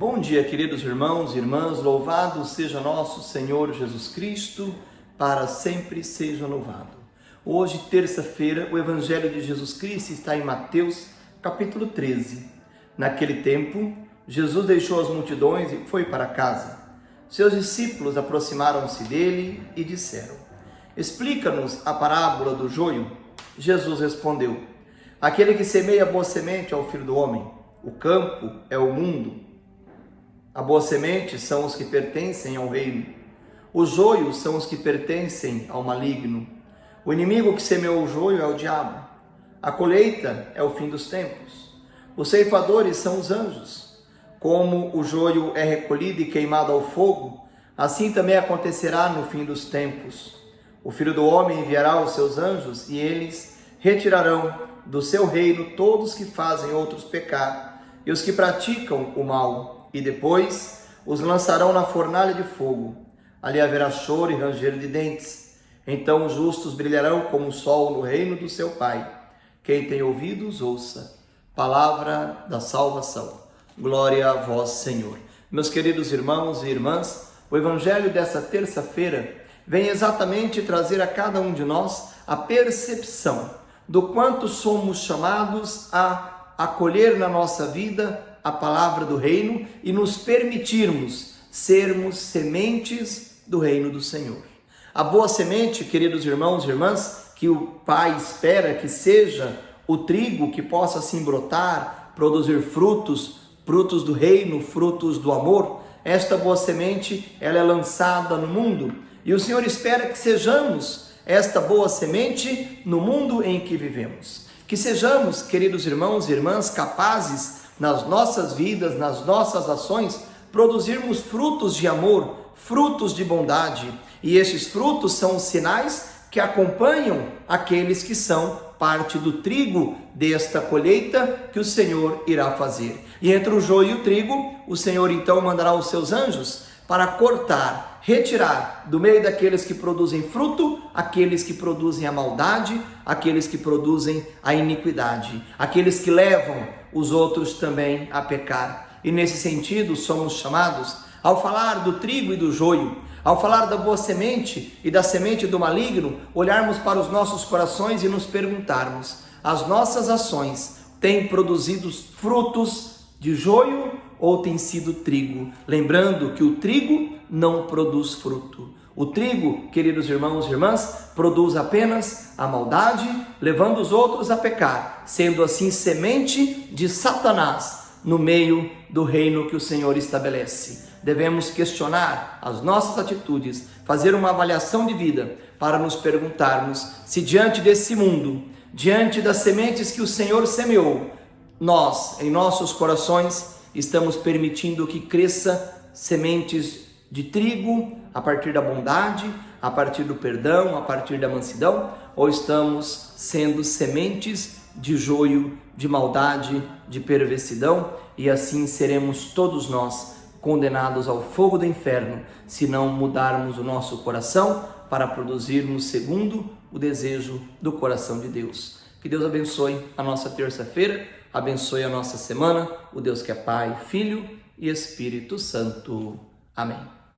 Bom dia, queridos irmãos e irmãs, louvado seja nosso Senhor Jesus Cristo, para sempre seja louvado. Hoje, terça-feira, o Evangelho de Jesus Cristo está em Mateus, capítulo 13. Naquele tempo, Jesus deixou as multidões e foi para casa. Seus discípulos aproximaram-se dele e disseram: Explica-nos a parábola do joio. Jesus respondeu: Aquele que semeia boa semente é o Filho do Homem. O campo é o mundo. A boa semente são os que pertencem ao reino. Os joios são os que pertencem ao maligno. O inimigo que semeou o joio é o diabo. A colheita é o fim dos tempos. Os ceifadores são os anjos. Como o joio é recolhido e queimado ao fogo, assim também acontecerá no fim dos tempos. O Filho do Homem enviará os seus anjos e eles retirarão do seu reino todos que fazem outros pecar e os que praticam o mal. E depois os lançarão na fornalha de fogo. Ali haverá choro e ranger de dentes. Então os justos brilharão como o sol no reino do seu Pai. Quem tem ouvidos, ouça. Palavra da salvação. Glória a vós, Senhor. Meus queridos irmãos e irmãs, o Evangelho dessa terça-feira vem exatamente trazer a cada um de nós a percepção do quanto somos chamados a acolher na nossa vida a palavra do reino e nos permitirmos sermos sementes do reino do Senhor. A boa semente, queridos irmãos e irmãs, que o Pai espera que seja o trigo que possa assim brotar, produzir frutos do reino, frutos do amor. Esta boa semente, ela é lançada no mundo e o Senhor espera que sejamos esta boa semente no mundo em que vivemos. Que sejamos, queridos irmãos e irmãs, capazes nas nossas vidas, nas nossas ações, produzirmos frutos de amor, frutos de bondade. E estes frutos são os sinais que acompanham aqueles que são parte do trigo desta colheita que o Senhor irá fazer. E entre o joio e o trigo, o Senhor então mandará os seus anjos para cortar, retirar do meio daqueles que produzem fruto, aqueles que produzem a maldade, aqueles que produzem a iniquidade, aqueles que levam os outros também a pecar. E nesse sentido somos chamados, ao falar do trigo e do joio, ao falar da boa semente e da semente do maligno, olharmos para os nossos corações e nos perguntarmos: as nossas ações têm produzido frutos de joio ou tem sido trigo? Lembrando que o trigo não produz fruto. O trigo, queridos irmãos e irmãs, produz apenas a maldade, levando os outros a pecar, sendo assim semente de Satanás no meio do reino que o Senhor estabelece. Devemos questionar as nossas atitudes, fazer uma avaliação de vida para nos perguntarmos se diante desse mundo, diante das sementes que o Senhor semeou, nós, em nossos corações, estamos permitindo que cresça sementes de trigo a partir da bondade, a partir do perdão, a partir da mansidão, ou estamos sendo sementes de joio, de maldade, de perversidão, e assim seremos todos nós condenados ao fogo do inferno, se não mudarmos o nosso coração para produzirmos segundo o desejo do coração de Deus. Que Deus abençoe a nossa terça-feira, abençoe a nossa semana, o Deus que é Pai, Filho e Espírito Santo. Amém.